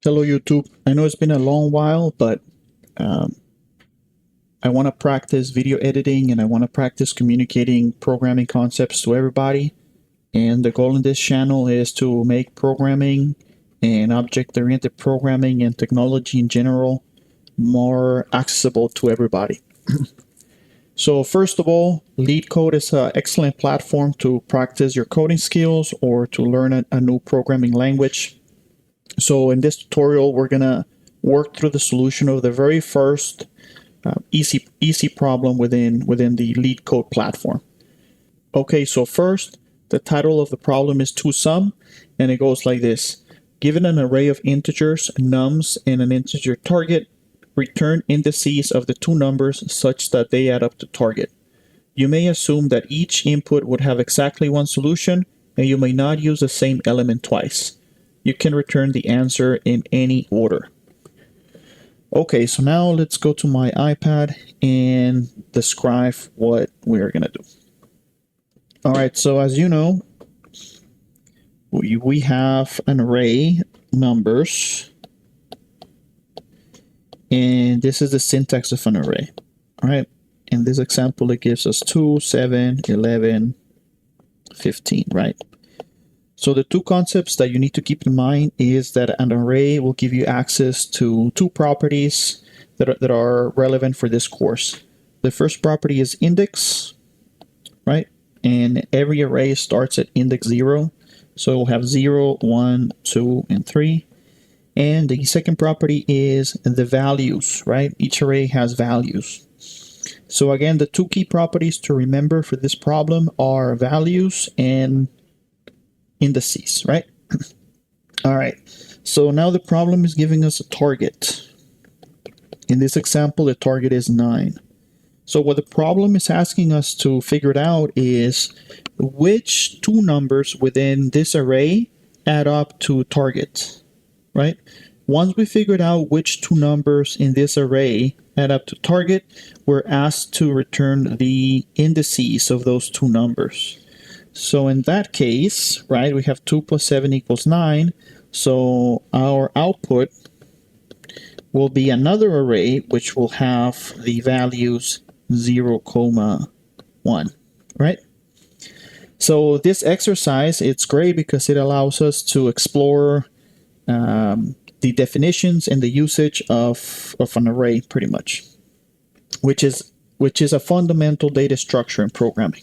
Hello YouTube. I know it's been a long while, but um, I want to practice video editing and I want to practice communicating programming concepts to everybody. And the goal in this channel is to make programming and object-oriented programming and technology in general more accessible to everybody. So first of all, LeetCode is an excellent platform to practice your coding skills or to learn a new programming language. So in this tutorial, we're going to work through the solution of the very first easy problem within the LeetCode platform. Okay, so first, the title of the problem is Two Sum, and it goes like this. Given an array of integers, nums, and an integer target, return indices of the two numbers such that they add up to target. You may assume that each input would have exactly one solution, and you may not use the same element twice. You can return the answer in any order. Okay, so now let's go to my iPad and describe what we're gonna do. All right, so as you know, we have an array numbers, and this is the syntax of an array. All right, in this example, it gives us 2, 7, 11, 15, right? So the two concepts that you need to keep in mind is that an array will give you access to two properties that are relevant for this course. The first property is index, right? And every array starts at index 0. So we'll have 0, 1, 2, and 3. And the second property is the values, right? Each array has values. So again, the two key properties to remember for this problem are values and indices, right? All right, so now the problem is giving us a target. In this example, the target is 9. So what the problem is asking us to figure it out is which two numbers within this array add up to target, right? Once we figured out which two numbers in this array add up to target, we're asked to return the indices of those two numbers. So in that case, right, we have 2 plus 7 equals 9. So our output will be another array which will have the values 0, 1, right? So this exercise, it's great because it allows us to explore the definitions and the usage of an array pretty much, which is a fundamental data structure in programming.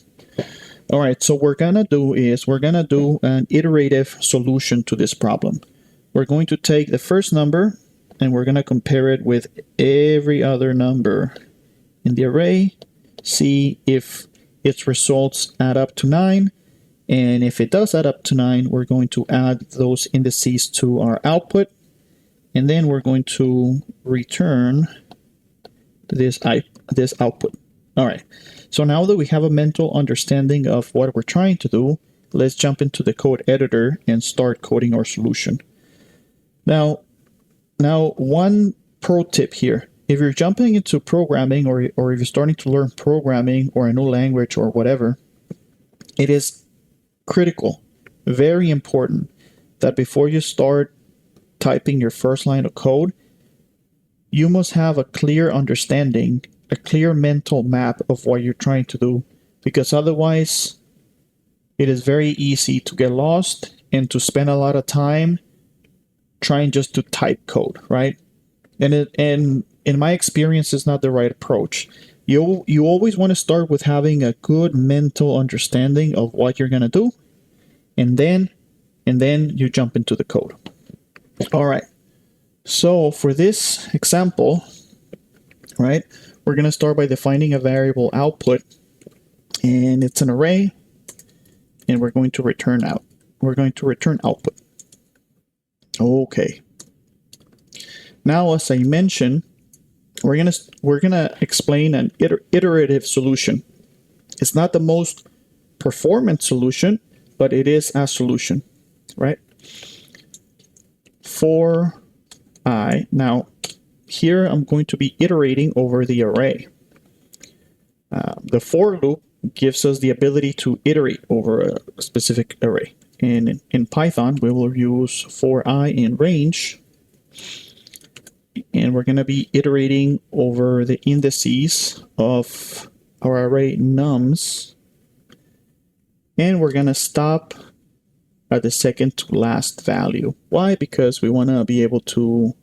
All right, so what we're gonna do is we're gonna do an iterative solution to this problem. We're going to take the first number and we're gonna compare it with every other number in the array, see if its results add up to 9, and if it does add up to 9, we're going to add those indices to our output, and then we're going to return this output. All right, so now that we have a mental understanding of what we're trying to do, let's jump into the code editor and start coding our solution. Now one pro tip here. If you're jumping into programming or if you're starting to learn programming or a new language or whatever, it is critical, very important, that before you start typing your first line of code, you must have a clear understanding, a clear mental map of what you're trying to do, because otherwise it is very easy to get lost and to spend a lot of time trying just to type code, right? And in my experience, it's not the right approach. You always want to start with having a good mental understanding of what you're gonna do, and then you jump into the code. All right. So for this example, right, we're gonna start by defining a variable output, and it's an array, and we're going to return output. Okay. Now, as I mentioned, we're gonna explain an iterative solution. It's not the most performant solution, but it is a solution, right? For I, now here I'm going to be iterating over the array. The for loop gives us the ability to iterate over a specific array. And in Python, we will use for I in range. And we're going to be iterating over the indices of our array nums. And we're going to stop at the second to last value. Why? Because we want to be able to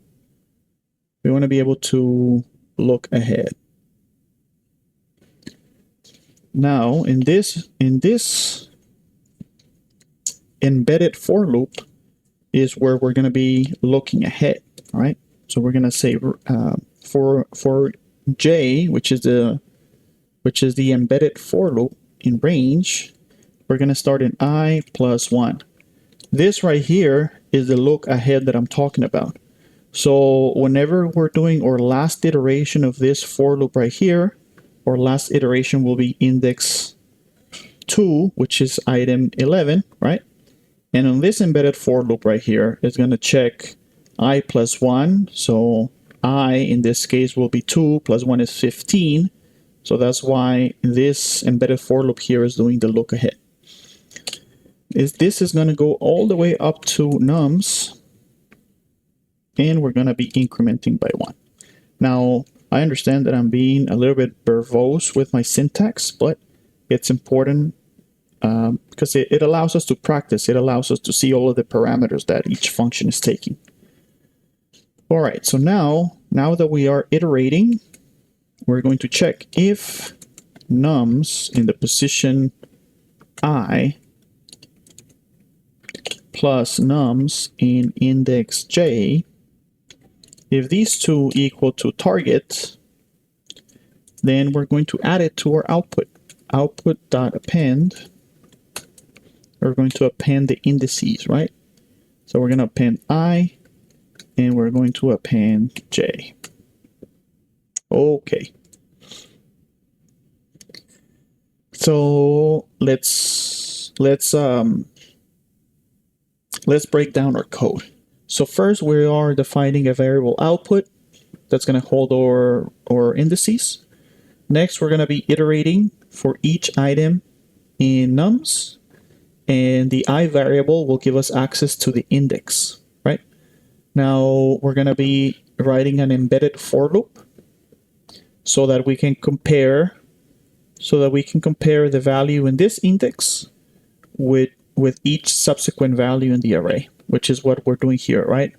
look ahead. Now, in this embedded for loop is where we're going to be looking ahead, all right? So we're going to say for j, which is the embedded for loop in range, we're going to start in I plus 1. This right here is the look ahead that I'm talking about. So whenever we're doing our last iteration of this for loop right here, our last iteration will be index 2, which is item 11, right? And on this embedded for loop right here, it's going to check I plus 1. So I, in this case, will be 2 plus 1 is 15. So that's why this embedded for loop here is doing the look ahead. This is going to go all the way up to nums, and we're going to be incrementing by 1. Now, I understand that I'm being a little bit verbose with my syntax, but it's important because it allows us to practice. It allows us to see all of the parameters that each function is taking. All right, so now that we are iterating, we're going to check if nums in the position I plus nums in index j, if these two equal to target, then we're going to add it to our output. Output.append. We're going to append the indices, right? So we're going to append I, and we're going to append j. Okay. So let's break down our code. So first we are defining a variable output that's going to hold our indices. Next, we're going to be iterating for each item in nums, and the I variable will give us access to the index, right? Now we're going to be writing an embedded for loop so that we can compare the value in this index with each subsequent value in the array, which is what we're doing here, right?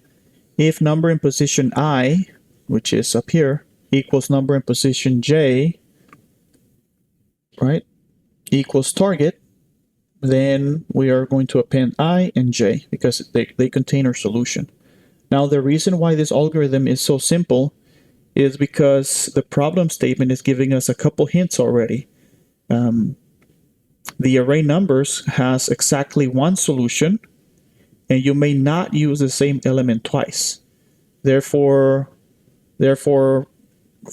If number in position I, which is up here, equals number in position j, right, equals target, then we are going to append I and j because they contain our solution. Now, the reason why this algorithm is so simple is because the problem statement is giving us a couple hints already. The array numbers has exactly one solution, and you may not use the same element twice. Therefore, for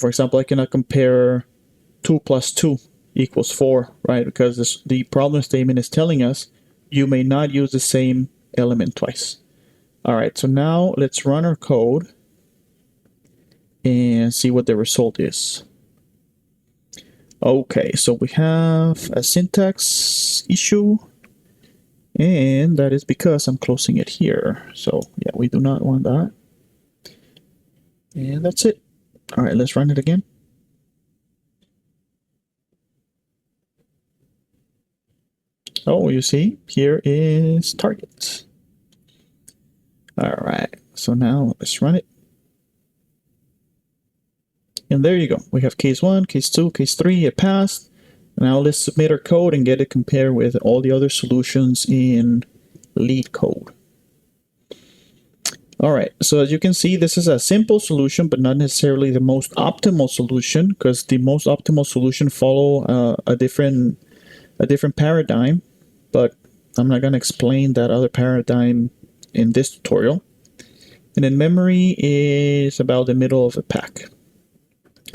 example, I cannot compare 2 plus 2 equals 4, right? Because the problem statement is telling us you may not use the same element twice. All right, so now let's run our code and see what the result is. Okay, so we have a syntax issue, and that is because I'm closing it here. So yeah, we do not want that. And that's it. All right, let's run it again. Oh, you see, here is target. All right, so now let's run it. And there you go. We have case 1, case 2, case 3, it passed. Now let's submit our code and get it compared with all the other solutions in LeetCode. All right, so as you can see, this is a simple solution, but not necessarily the most optimal solution, because the most optimal solution follow a different paradigm, but I'm not going to explain that other paradigm in this tutorial. And then memory is about the middle of the pack.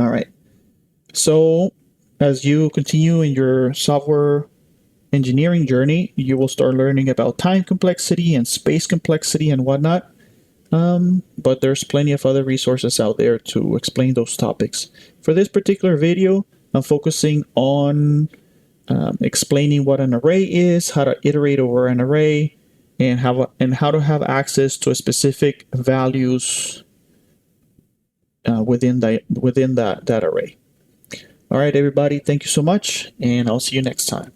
All right, so as you continue in your software engineering journey, you will start learning about time complexity and space complexity and whatnot. But there's plenty of other resources out there to explain those topics. For this particular video, I'm focusing on explaining what an array is, how to iterate over an array, and how to have access to specific values within that array. All right, everybody, thank you so much, and I'll see you next time.